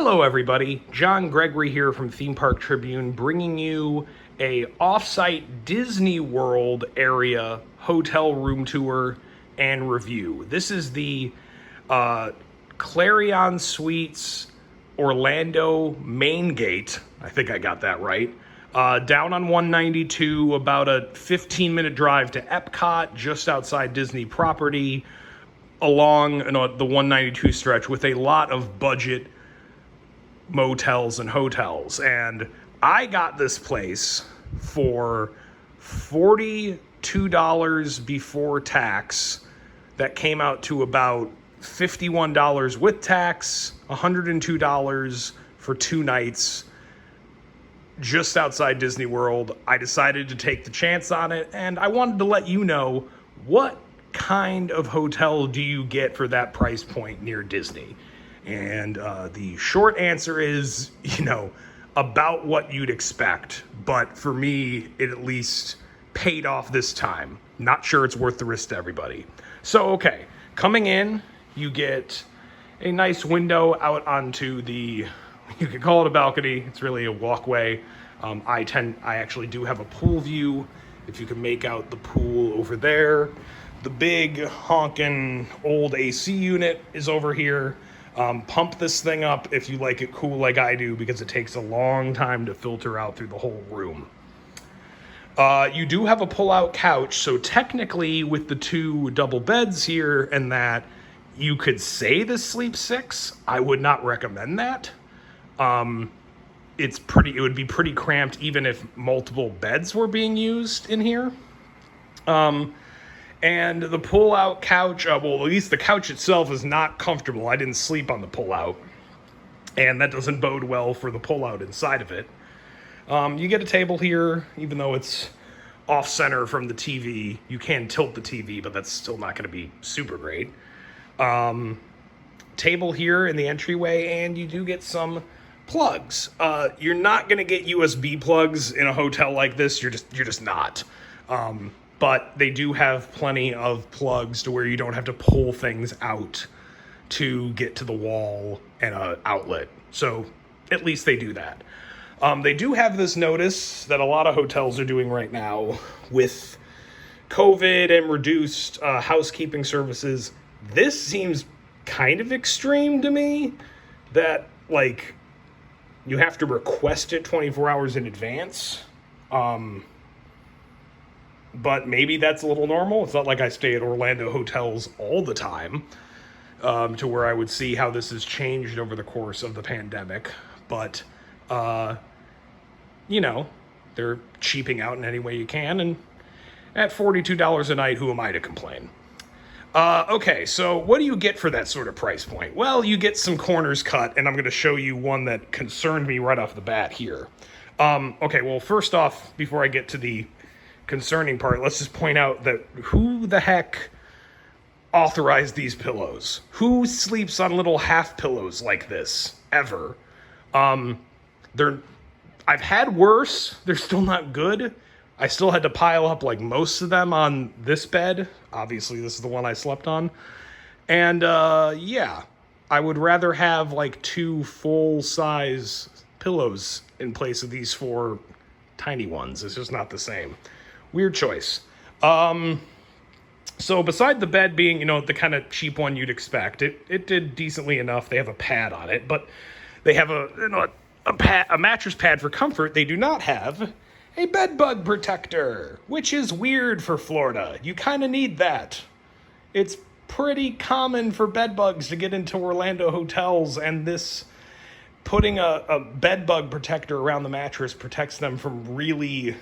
Hello everybody, John Gregory here from Theme Park Tribune, bringing you a off-site Disney World area hotel room tour and review. This is the Clarion Suites Orlando Maingate, I think I got that right, down on 192, about a 15-minute drive to Epcot, just outside Disney property, along the 192 stretch with a lot of budget motels and hotels. And I got this place for $42 before tax. That came out to about $51 with tax, $102 for 2 nights just outside Disney World. I decided to take the chance on it, and I wanted to let you know, what kind of hotel do you get for that price point near Disney? And the short answer is, about what you'd expect. But for me, it at least paid off this time. Not sure it's worth the risk to everybody. So, okay, coming in, you get a nice window out onto the, you could call it a balcony. It's really a walkway. I actually do have a pool view. If you can make out the pool over there. The big honking old AC unit is over here. Pump this thing up if you like it cool like I do, because it takes a long time to filter out through the whole room. You do have a pull-out couch, so technically with the 2 double beds here and that, you could say this sleeps 6. I would not recommend that. It would be pretty cramped even if multiple beds were being used in here. And the pull-out couch, well, at least the couch itself is not comfortable. I didn't sleep on the pull-out, and that doesn't bode well for the pull-out inside of it. You get a table here, even though it's off-center from the TV. You can tilt the TV, but that's still not going to be super great. Table here in the entryway, and you do get some plugs. You're not going to get USB plugs in a hotel like this. You're just not. But they do have plenty of plugs to where you don't have to pull things out to get to the wall and an outlet. So at least they do that. They do have this notice that a lot of hotels are doing right now with COVID and reduced housekeeping services. This seems kind of extreme to me, that you have to request it 24 hours in advance. But maybe that's a little normal. It's not like I stay at Orlando hotels all the time, to where I would see how this has changed over the course of the pandemic. But, they're cheaping out in any way you can. And at $42 a night, who am I to complain? Okay, so what do you get for that sort of price point? Well, you get some corners cut, and I'm going to show you one that concerned me right off the bat here. Okay, well, first off, before I get to the concerning part, let's just point out that who the heck authorized these pillows? Who sleeps on little half pillows like this ever? I've had worse. They're still not good. I still had to pile up most of them on this bed. Obviously, this is the one I slept on. And yeah, I would rather have 2 full-size pillows in place of these 4 tiny ones. It's just not the same. Weird choice. So beside the bed being, the kind of cheap one you'd expect, it did decently enough. They have a pad on it, but they have a mattress pad for comfort. They do not have a bed bug protector, which is weird for Florida. You kind of need that. It's pretty common for bed bugs to get into Orlando hotels, and this putting a bed bug protector around the mattress protects them from really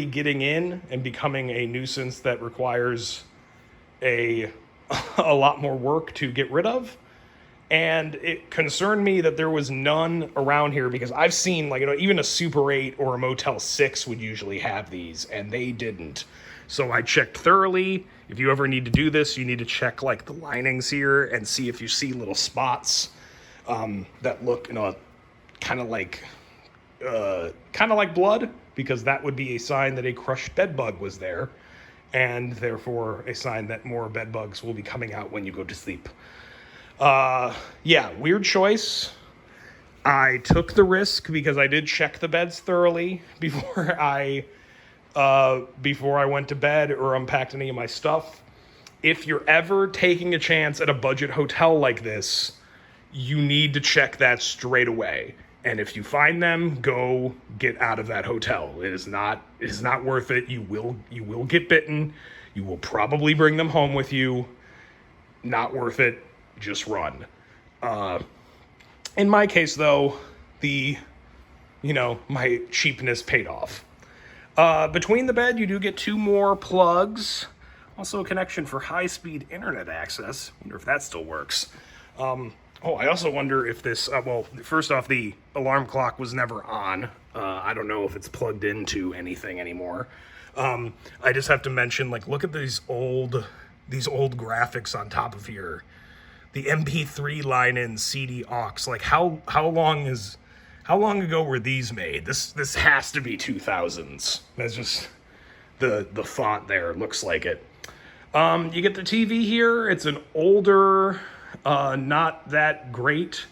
getting in and becoming a nuisance that requires a lot more work to get rid of. And it concerned me that there was none around here, because I've seen even a Super 8 or a Motel 6 would usually have these, and they didn't. So I checked thoroughly. If you ever need to do this, you need to check the linings here and see if you see little spots that look kind of like blood, because that would be a sign that a crushed bed bug was there, and therefore a sign that more bed bugs will be coming out when you go to sleep. Yeah, weird choice. I took the risk because I did check the beds thoroughly before I went to bed or unpacked any of my stuff. If you're ever taking a chance at a budget hotel like this, you need to check that straight away. And if you find them, go get out of that hotel. It is not worth it. You will get bitten. You will probably bring them home with you. Not worth it. Just run. In my case, though, my cheapness paid off. Between the bed, you do get 2 more plugs. Also a connection for high-speed internet access. Wonder if that still works. I also wonder if this, first off, the alarm clock was never on. I don't know if it's plugged into anything anymore. I just have to mention, look at these old graphics on top of here. The MP3 line in CD aux. How long ago were these made? This has to be 2000s. That's just the font there looks like it. You get the TV here. It's an older, not that great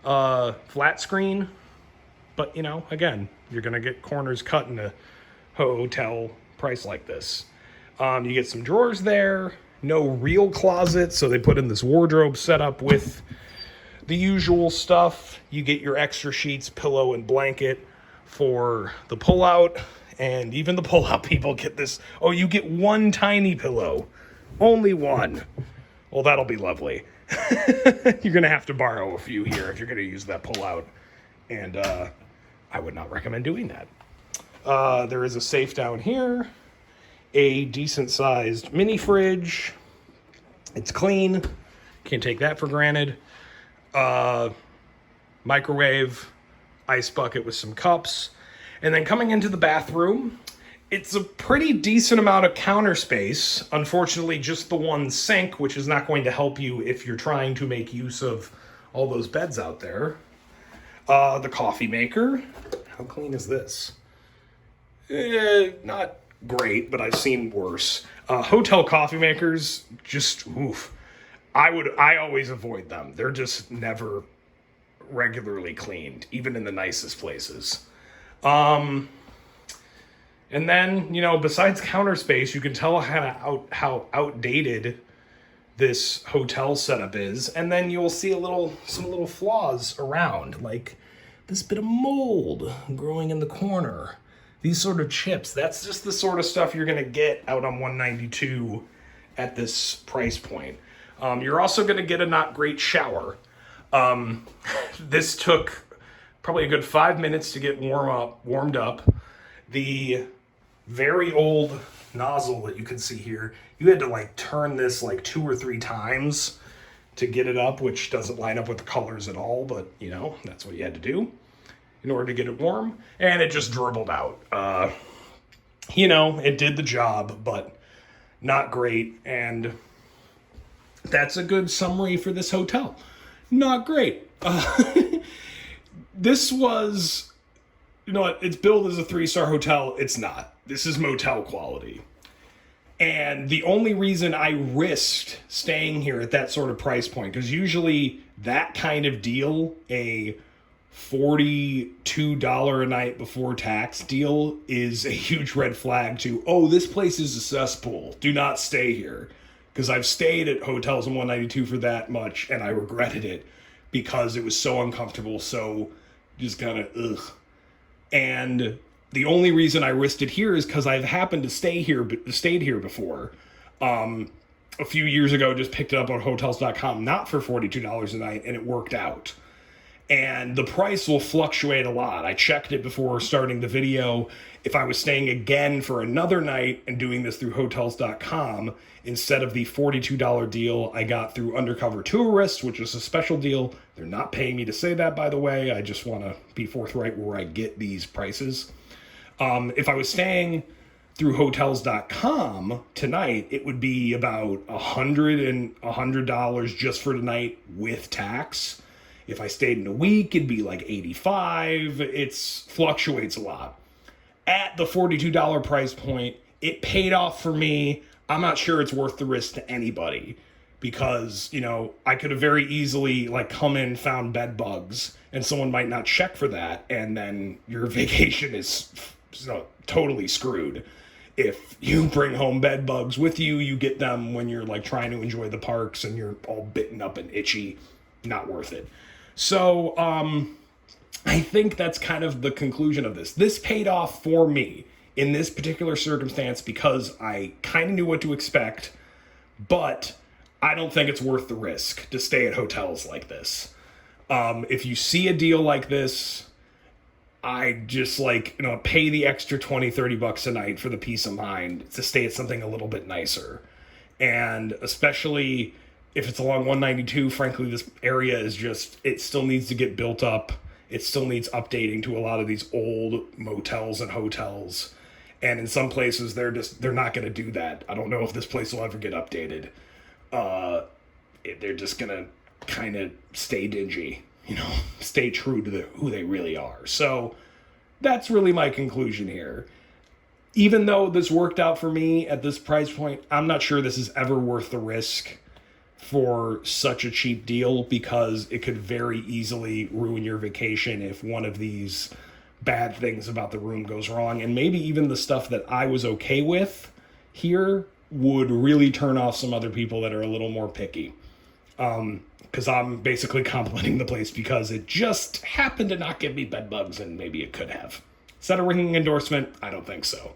flat screen, but again, you're gonna get corners cut in a hotel price like this. You get some drawers there. No real closet, so they put in this wardrobe setup with the usual stuff. You get your extra sheets, pillow, and blanket for the pullout. And even the pullout people get this. Oh, you get 1 tiny pillow. Only 1. Well, that'll be lovely. You're going to have to borrow a few here if you're going to use that pullout. And I would not recommend doing that. There is a safe down here. A decent-sized mini fridge. It's clean. Can't take that for granted. Microwave, ice bucket with some cups. And then coming into the bathroom, it's a pretty decent amount of counter space. Unfortunately, just the 1 sink, which is not going to help you if you're trying to make use of all those beds out there. The coffee maker. How clean is this? Not great, but I've seen worse. Hotel coffee makers, just oof. I always avoid them. They're just never regularly cleaned, even in the nicest places. And then, besides counter space, you can tell how outdated this hotel setup is. And then you'll see some little flaws around, like this bit of mold growing in the corner. These sort of chips, that's just the sort of stuff you're going to get out on 192 at this price point. You're also going to get a not great shower. This took probably a good 5 minutes to get warmed up. The very old nozzle that you can see here, you had to turn this 2 or 3 times to get it up, which doesn't line up with the colors at all, but that's what you had to do in order to get it warm, and it just dribbled out. It did the job, but not great, and that's a good summary for this hotel. Not great. This was, it's billed as a 3-star hotel. It's not. This is motel quality. And the only reason I risked staying here at that sort of price point, because usually that kind of deal, a $42 a night before tax deal, is a huge red flag to, this place is a cesspool. Do not stay here. Because I've stayed at hotels in 192 for that much, and I regretted it because it was so uncomfortable, so just kind of ugh. And the only reason I risked it here is because I've happened to stayed here before. A few years ago, just picked it up on Hotels.com, not for $42 a night, and it worked out. And the price will fluctuate a lot. I checked it before starting the video. If I was staying again for another night and doing this through Hotels.com, instead of the $42 deal I got through Undercover Tourist, which is a special deal. They're not paying me to say that, by the way. I just want to be forthright where I get these prices. If I was staying through Hotels.com tonight, it would be about $100 just for tonight with tax. If I stayed in a week, it'd be like $85. It fluctuates a lot. At the $42 price point, it paid off for me. I'm not sure it's worth the risk to anybody. because, I could have very easily like come in, found bed bugs, and someone might not check for that, and then your vacation is totally screwed. If you bring home bed bugs with you, you get them when you're like trying to enjoy the parks and you're all bitten up and itchy. Not worth it. So, I think that's kind of the conclusion of this. This paid off for me in this particular circumstance because I kind of knew what to expect, but I don't think it's worth the risk to stay at hotels like this. If you see a deal like this, I just pay the extra $20-$30 a night for the peace of mind to stay at something a little bit nicer. And especially if it's along 192, frankly, this area is it still needs to get built up. It still needs updating to a lot of these old motels and hotels. And in some places, they're not going to do that. I don't know if this place will ever get updated. They're just going to kind of stay dingy. Stay true to who they really are. So that's really my conclusion here. Even though this worked out for me at this price point, I'm not sure this is ever worth the risk for such a cheap deal, because it could very easily ruin your vacation if one of these bad things about the room goes wrong. And maybe even the stuff that I was okay with here would really turn off some other people that are a little more picky. Because I'm basically complimenting the place because it just happened to not give me bed bugs, and maybe it could have. Is that a ringing endorsement? I don't think so.